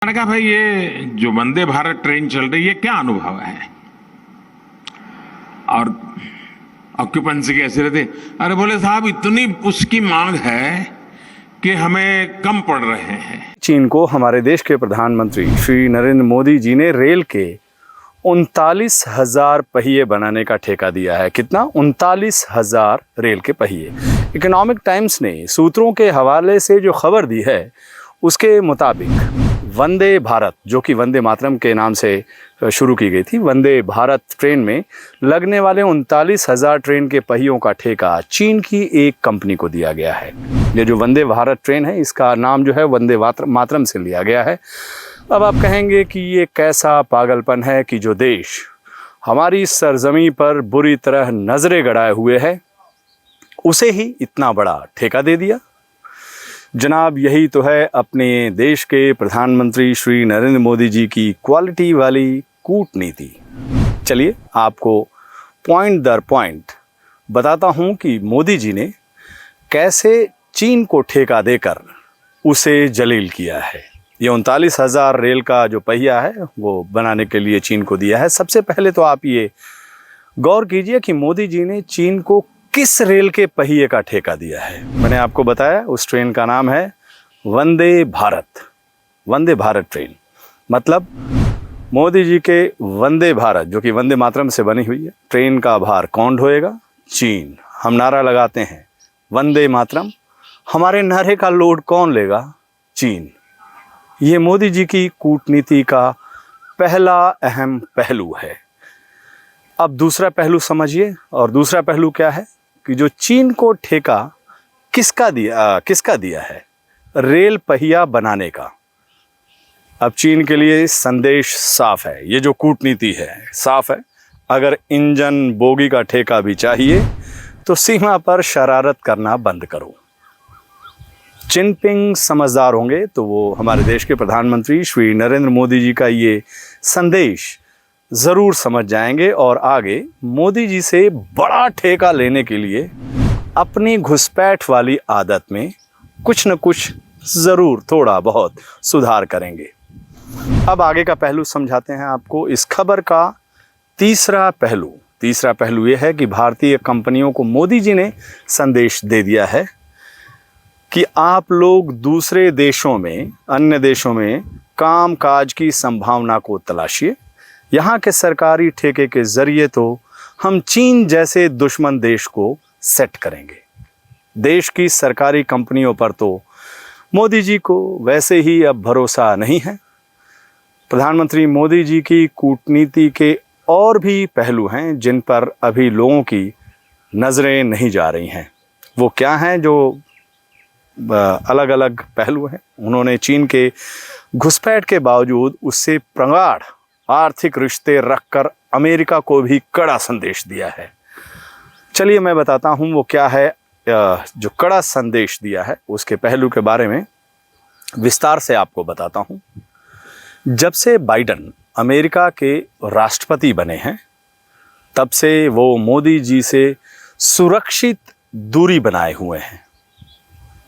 मैंने कहा भाई ये जो वंदे भारत ट्रेन चल रही है क्या अनुभव है। और ऑक्यूपेंसी कैसे रहते। अरे बोले साहब इतनी उसकी मांग है कि हमें कम पड़ रहे हैं। चीन को हमारे देश के प्रधानमंत्री श्री नरेंद्र मोदी जी ने रेल के 39,000 पहिए बनाने का ठेका दिया है। कितना? 39,000 रेल के पहिए। इकोनॉमिक टाइम्स ने सूत्रों के हवाले से जो खबर दी है उसके मुताबिक वंदे भारत, जो कि वंदे मातरम के नाम से शुरू की गई थी, वंदे भारत ट्रेन में लगने वाले 39,000 ट्रेन के पहियों का ठेका चीन की एक कंपनी को दिया गया है। ये जो वंदे भारत ट्रेन है इसका नाम जो है वंदे मातरम से लिया गया है। अब आप कहेंगे कि ये कैसा पागलपन है कि जो देश हमारी सरजमी पर बुरी तरह नजरें गड़ाए हुए है उसे ही इतना बड़ा ठेका दे दिया। जनाब, यही तो है अपने देश के प्रधानमंत्री श्री नरेंद्र मोदी जी की क्वालिटी वाली कूटनीति। चलिए आपको पॉइंट दर पॉइंट बताता हूं कि मोदी जी ने कैसे चीन को ठेका देकर उसे जलील किया है। ये 39,000 रेल का जो पहिया है वो बनाने के लिए चीन को दिया है। सबसे पहले तो आप ये गौर कीजिए कि मोदी जी ने चीन को किस रेल के पहिए का ठेका दिया है। मैंने आपको बताया उस ट्रेन का नाम है वंदे भारत। वंदे भारत ट्रेन मतलब मोदी जी के वंदे भारत, जो कि वंदे मातरम से बनी हुई है, ट्रेन का भार कौन ढोएगा? चीन। हम नारा लगाते हैं वंदे मातरम, हमारे नारे का लोड कौन लेगा? चीन। ये मोदी जी की कूटनीति का पहला अहम पहलू है। अब दूसरा पहलू समझिए। और दूसरा पहलू क्या है कि जो चीन को ठेका किसका दिया है? रेल पहिया बनाने का। अब चीन के लिए संदेश साफ है, ये जो कूटनीति है साफ है। अगर इंजन बोगी का ठेका भी चाहिए तो सीमा पर शरारत करना बंद करो। जिनपिंग समझदार होंगे तो वो हमारे देश के प्रधानमंत्री श्री नरेंद्र मोदी जी का ये संदेश ज़रूर समझ जाएंगे और आगे मोदी जी से बड़ा ठेका लेने के लिए अपनी घुसपैठ वाली आदत में कुछ न कुछ ज़रूर थोड़ा बहुत सुधार करेंगे। अब आगे का पहलू समझाते हैं आपको। इस खबर का तीसरा पहलू ये है कि भारतीय कंपनियों को मोदी जी ने संदेश दे दिया है कि आप लोग दूसरे देशों में, अन्य देशों में काम काज की संभावना को तलाशिए। यहाँ के सरकारी ठेके के जरिए तो हम चीन जैसे दुश्मन देश को सेट करेंगे। देश की सरकारी कंपनियों पर तो मोदी जी को वैसे ही अब भरोसा नहीं है। प्रधानमंत्री मोदी जी की कूटनीति के और भी पहलू हैं जिन पर अभी लोगों की नज़रें नहीं जा रही हैं। वो क्या हैं? जो अलग अलग पहलू हैं। उन्होंने चीन के घुसपैठ के बावजूद उससे प्रगाढ़ आर्थिक रिश्ते रखकर अमेरिका को भी कड़ा संदेश दिया है। चलिए मैं बताता हूं वो क्या है। जो कड़ा संदेश दिया है उसके पहलू के बारे में विस्तार से आपको बताता हूं। जब से बाइडेन अमेरिका के राष्ट्रपति बने हैं तब से वो मोदी जी से सुरक्षित दूरी बनाए हुए हैं,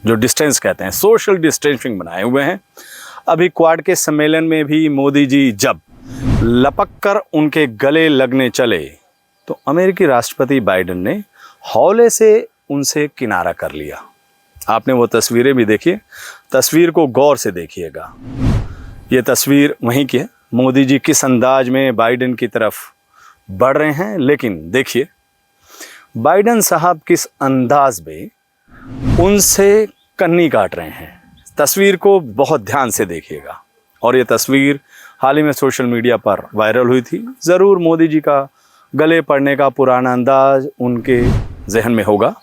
जो डिस्टेंस कहते हैं, सोशल डिस्टेंसिंग बनाए हुए हैं। अभी क्वाड के सम्मेलन में भी मोदी जी जब लपक कर उनके गले लगने चले तो अमेरिकी राष्ट्रपति बाइडेन ने हौले से उनसे किनारा कर लिया। आपने वो तस्वीरें भी देखिए, तस्वीर को गौर से देखिएगा। ये तस्वीर वहीं की है। मोदी जी किस अंदाज में बाइडेन की तरफ बढ़ रहे हैं, लेकिन देखिए बाइडेन साहब किस अंदाज में उनसे कन्नी काट रहे हैं। तस्वीर को बहुत ध्यान से देखिएगा। और ये तस्वीर हाल ही में सोशल मीडिया पर वायरल हुई थी। ज़रूर मोदी जी का गले पड़ने का पुराना अंदाज उनके जहन में होगा।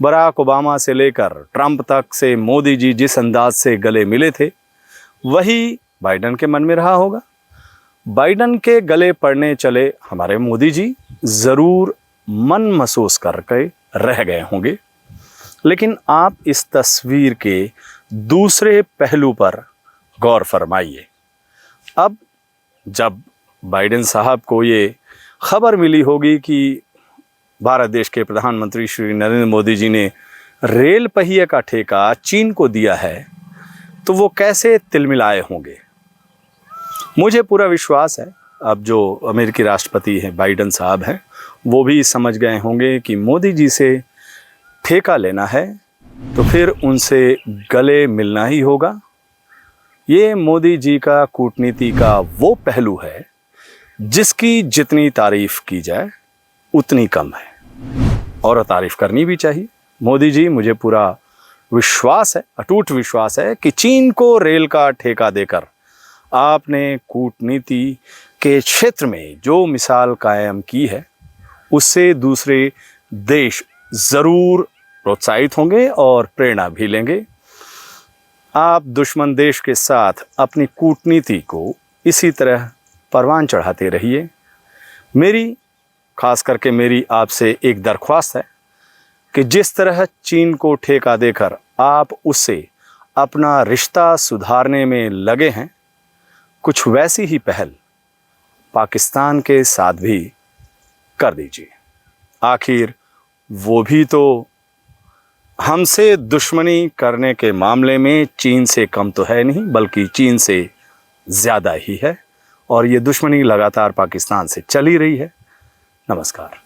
बराक ओबामा से लेकर ट्रंप तक से मोदी जी जिस अंदाज से गले मिले थे वही बाइडेन के मन में रहा होगा। बाइडेन के गले पड़ने चले हमारे मोदी जी ज़रूर मन महसूस करके रह गए होंगे। लेकिन आप इस तस्वीर के दूसरे पहलू पर गौर फरमाइए। अब जब बाइडेन साहब को ये खबर मिली होगी कि भारत देश के प्रधानमंत्री श्री नरेंद्र मोदी जी ने रेल पहिए का ठेका चीन को दिया है तो वो कैसे तिलमिलाए होंगे। मुझे पूरा विश्वास है अब जो अमेरिकी राष्ट्रपति हैं बाइडेन साहब हैं वो भी समझ गए होंगे कि मोदी जी से ठेका लेना है तो फिर उनसे गले मिलना ही होगा। ये मोदी जी का कूटनीति का वो पहलू है जिसकी जितनी तारीफ की जाए उतनी कम है और तारीफ करनी भी चाहिए। मोदी जी, मुझे पूरा विश्वास है, अटूट विश्वास है कि चीन को रेल का ठेका देकर आपने कूटनीति के क्षेत्र में जो मिसाल कायम की है उससे दूसरे देश ज़रूर प्रोत्साहित होंगे और प्रेरणा भी लेंगे। आप दुश्मन देश के साथ अपनी कूटनीति को इसी तरह परवान चढ़ाते रहिए। खास करके मेरी आपसे एक दरख्वास्त है कि जिस तरह चीन को ठेका देकर आप उससे अपना रिश्ता सुधारने में लगे हैं, कुछ वैसी ही पहल पाकिस्तान के साथ भी कर दीजिए। आखिर वो भी तो हमसे दुश्मनी करने के मामले में चीन से कम तो है नहीं, बल्कि चीन से ज़्यादा ही है और ये दुश्मनी लगातार पाकिस्तान से चल ही रही है। नमस्कार।